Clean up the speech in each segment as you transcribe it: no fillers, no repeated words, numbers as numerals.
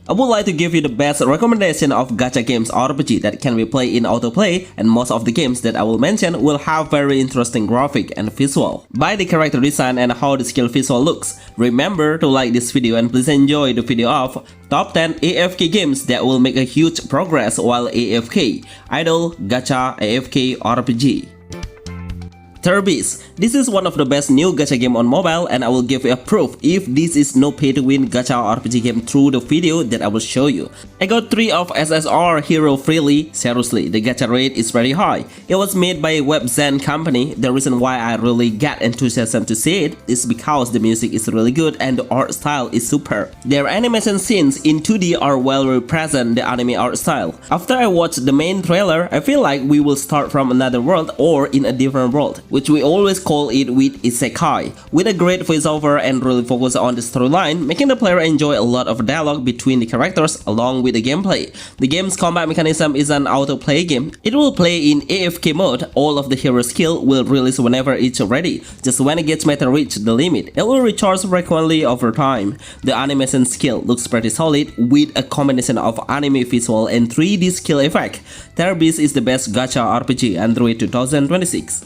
I would like to give you the best recommendation of gacha games RPG that can be played in autoplay, and most of the games that I will mention will have very interesting graphic and visual. By the character design and how the skill visual looks. Remember to like this video and please enjoy the video of Top 10 AFK games that will make a huge progress while AFK. Idle Gacha AFK RPG. Terabis. This is one of the best new gacha game on mobile, and I will give you a proof if this is no pay to win gacha RPG game through the video that I will show you. I got 3 of SSR hero freely. Seriously, the gacha rate is very high. It was made by a WebZen company. The reason why I really got enthusiasm to see it is because the music is really good and the art style is super. Their animation scenes in 2D are well represent the anime art style. After I watched the main trailer, I feel like we will start from another world or in a different world, which we always call it with isekai, with a great voiceover and really focus on the storyline, making the player enjoy a lot of dialogue between the characters along with the gameplay. The game's combat mechanism is an autoplay game. It will play in AFK mode. All of the hero skill will release whenever it's ready. Just when it gets meta reach the limit, it will recharge frequently over time. The animation skill looks pretty solid with a combination of anime visual and 3D skill effect. Terabis is the best gacha RPG Android 2026.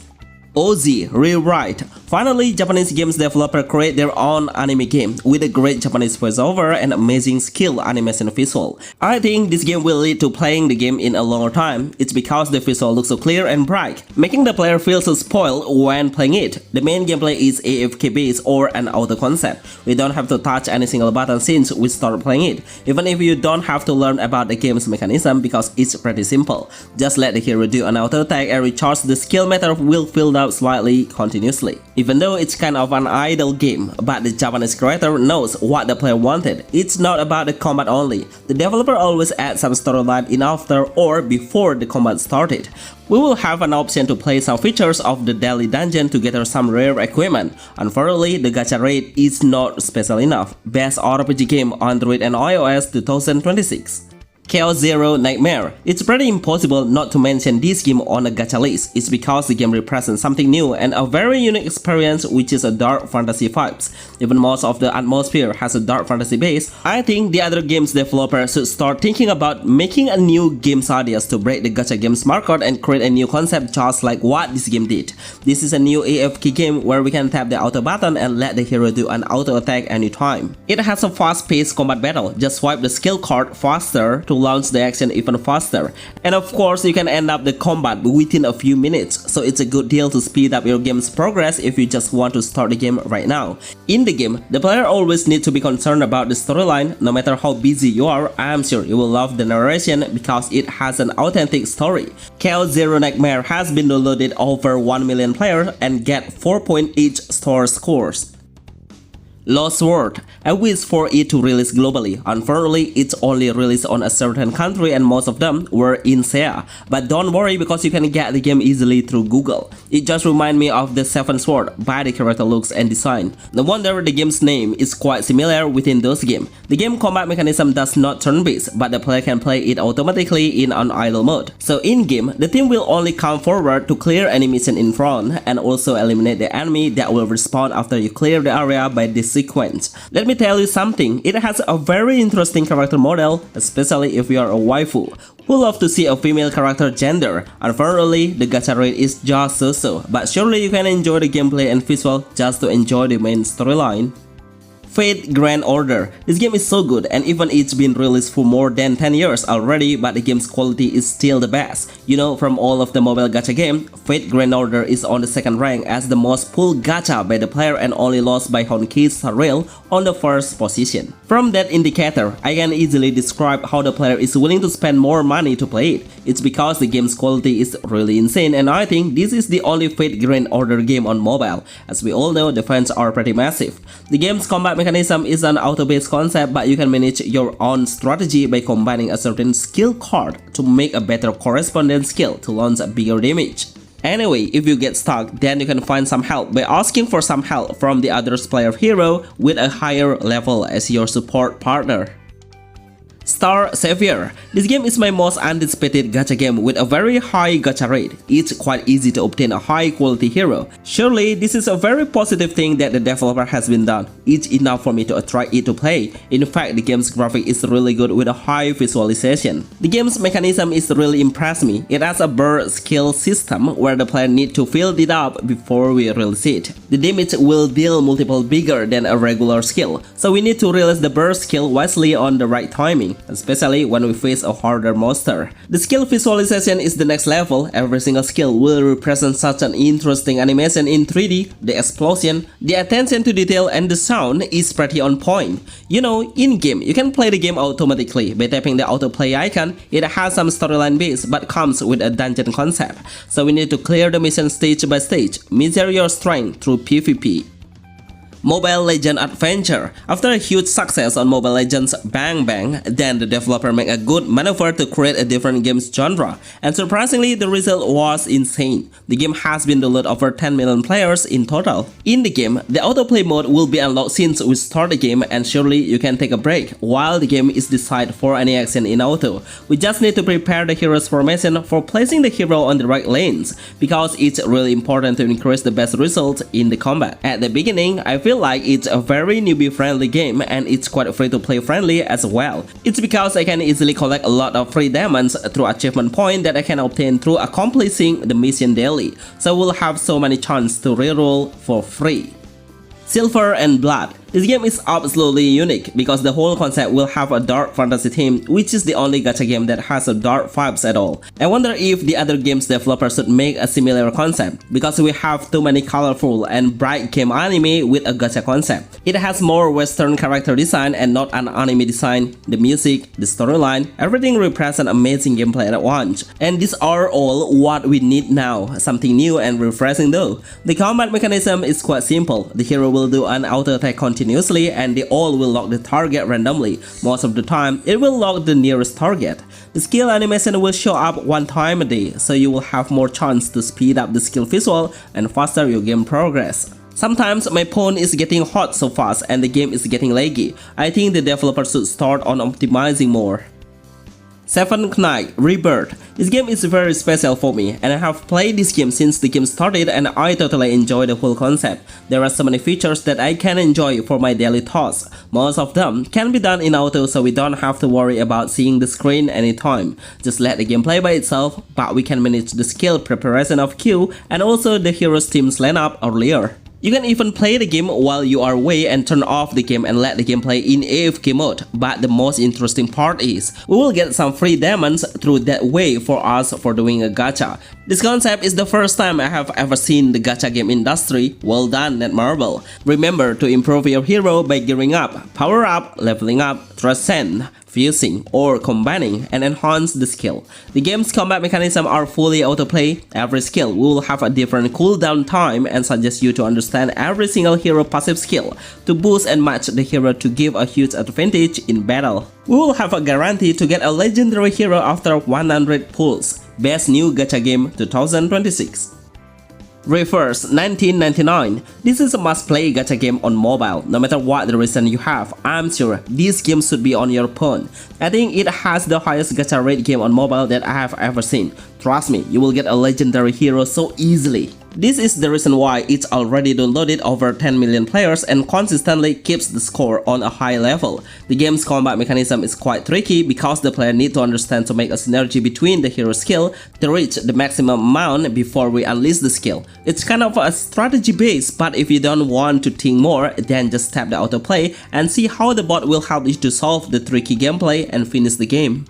Ozie Rewrite. Finally, Japanese games developer create their own anime game with a great Japanese voiceover and amazing skill animation visual. I think this game will lead to playing the game in a longer time. It's because the visual looks so clear and bright, making the player feel so spoiled when playing it. The main gameplay is AFK based or an auto concept. We don't have to touch any single button since we start playing it, even if you don't have to learn about the game's mechanism because it's pretty simple. Just let the hero do an auto attack and recharge. The skill meter will fill up slightly continuously. Even though it's kind of an idle game, but the Japanese creator knows what the player wanted. It's not about the combat only. The developer always adds some storyline in after or before the combat started. We will have an option to play some features of the daily dungeon to gather some rare equipment. Unfortunately, the gacha rate is not special enough. Best RPG game Android and iOS 2026. Chaos Zero Nightmare. It's pretty impossible not to mention this game on a gacha list. It's because the game represents something new and a very unique experience, which is a dark fantasy vibes. Even most of the atmosphere has a dark fantasy base. I think the other games developers should start thinking about making a new games ideas to break the gacha games market and create a new concept just like what this game did. This is a new AFK game where we can tap the auto button and let the hero do an auto attack anytime. It has a fast-paced combat battle. Just swipe the skill card faster to launch the action even faster, and of course you can end up the combat within a few minutes, so it's a good deal to speed up your game's progress if you just want to start the game right now. In the game, the player always needs to be concerned about the storyline. No matter how busy you are, I am sure you will love the narration because it has an authentic story. Chaos Zero Nightmare has been downloaded over 1 million players and get 4.8 star scores. Lost World. I wish for it to release globally. Unfortunately, it's only released on a certain country and most of them were in SEA. But don't worry because you can get the game easily through Google. It just reminds me of the Seven Sword by the character looks and design. No wonder the game's name is quite similar within those games. The game combat mechanism does not turn-based, but the player can play it automatically in an idle mode. So in-game, the team will only come forward to clear any mission in front and also eliminate the enemy that will respawn after you clear the area by this sequence. Let me tell you something, it has a very interesting character model, especially if you are a waifu. We love to see a female character gender. Unfortunately, the gacha rate is just so, but surely you can enjoy the gameplay and visual just to enjoy the main storyline. Fate Grand Order. This game is so good, and even it's been released for more than 10 years already, but the game's quality is still the best. You know, from all of the mobile gacha game, Fate Grand Order is on the second rank as the most pulled gacha by the player and only lost by Honki's Star Rail on the first position. From that indicator, I can easily describe how the player is willing to spend more money to play it. It's because the game's quality is really insane, and I think this is the only Fate Grand Order game on mobile. As we all know, the fans are pretty massive. The game's combat mechanism is an auto-based concept, but you can manage your own strategy by combining a certain skill card to make a better corresponding skill to launch a bigger damage. Anyway, if you get stuck, then you can find some help by asking for some help from the other player hero with a higher level as your support partner. Star Savior. This game is my most anticipated gacha game with a very high gacha rate. It's quite easy to obtain a high quality hero. Surely this is a very positive thing that the developer has been done. It's enough for me to try it to play. In fact, the game's graphic is really good with a high visualization. The game's mechanism is really impressed me. It has a burst skill system where the player need to fill it up before we release it. The damage will deal multiple bigger than a regular skill, so we need to release the burst skill wisely on the right timing, especially when we face a harder monster. The skill visualization is the next level. Every single skill will represent such an interesting animation in 3D. The explosion, the attention to detail, and the sound is pretty on point. You know, in-game, you can play the game automatically by tapping the autoplay icon. It has some storyline base but comes with a dungeon concept, so we need to clear the mission stage by stage, measure your strength through PvP. Mobile Legends Adventure. After a huge success on Mobile Legends Bang Bang, then the developer made a good maneuver to create a different games genre, and surprisingly the result was insane. The game has been downloaded over 10 million players in total. In the game, the autoplay mode will be unlocked since we start the game, and surely you can take a break while the game is decided for any action in auto. We just need to prepare the hero's formation for placing the hero on the right lanes, because it's really important to increase the best results in the combat. At the beginning, I feel like it's a very newbie friendly game, and it's quite free to play friendly as well. It's because I can easily collect a lot of free diamonds through achievement point that I can obtain through accomplishing the mission daily, so we'll have so many chances to reroll for free. Silver and Blood. This game is absolutely unique because the whole concept will have a dark fantasy theme, which is the only gacha game that has a dark vibes at all. I wonder if the other games developers should make a similar concept, because we have too many colorful and bright game anime with a gacha concept. It has more western character design and not an anime design. The music, the storyline, everything represents amazing gameplay at once. And these are all what we need now, something new and refreshing though. The combat mechanism is quite simple. The hero will do an auto attack continuously, and they all will lock the target randomly. Most of the time, it will lock the nearest target. The skill animation will show up one time a day, so you will have more chance to speed up the skill visual and faster your game progress. Sometimes my phone is getting hot so fast and the game is getting laggy. I think the developers should start on optimizing more. Seventh Night Rebirth. This game is very special for me, and I have played this game since the game started, and I totally enjoy the whole concept. There are so many features that I can enjoy for my daily tasks. Most of them can be done in auto, so we don't have to worry about seeing the screen anytime. Just let the game play by itself, but we can manage the skill preparation of Q and also the hero's team's lineup earlier. You can even play the game while you are away and turn off the game and let the game play in AFK mode. But the most interesting part is, we will get some free diamonds through that way for us for doing a gacha. This concept is the first time I have ever seen the gacha game industry. Well done, Netmarble. Remember to improve your hero by gearing up, power up, leveling up, transcend, fusing, or combining and enhance the skill. The game's combat mechanism are fully autoplay. Every skill will have a different cooldown time and suggest you to understand every single hero passive skill to boost and match the hero to give a huge advantage in battle. We will have a guarantee to get a legendary hero after 100 pulls. Best new gacha game 2026. Reverse 1999. This is a must-play gacha game on mobile. No matter what the reason you have, I'm sure this game should be on your phone. I think it has the highest gacha rate game on mobile that I have ever seen. Trust me, you will get a legendary hero so easily. This is the reason why it's already downloaded over 10 million players and consistently keeps the score on a high level. The game's combat mechanism is quite tricky because the player needs to understand to make a synergy between the hero skill to reach the maximum amount before we unleash the skill. It's kind of a strategy base, but if you don't want to think more, then just tap the autoplay and see how the bot will help you to solve the tricky gameplay and finish the game.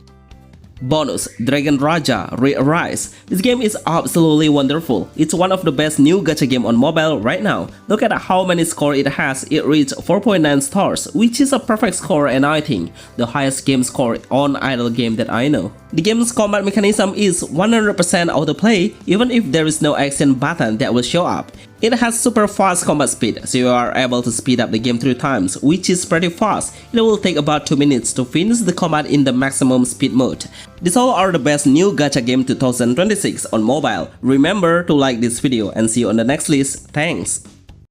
Bonus Dragon Raja ReArise. This game is absolutely wonderful. It's one of the best new gacha game on mobile right now. Look at how many score it has. It reached 4.9 stars, which is a perfect score, and I think the highest game score on idle game that I know. The game's combat mechanism is 100% autoplay, even if there is no action button that will show up. It has super fast combat speed, so you are able to speed up the game 3 times, which is pretty fast. It will take about 2 minutes to finish the combat in the maximum speed mode. These all are the best new gacha game 2026 on mobile. Remember to like this video and see you on the next list. Thanks!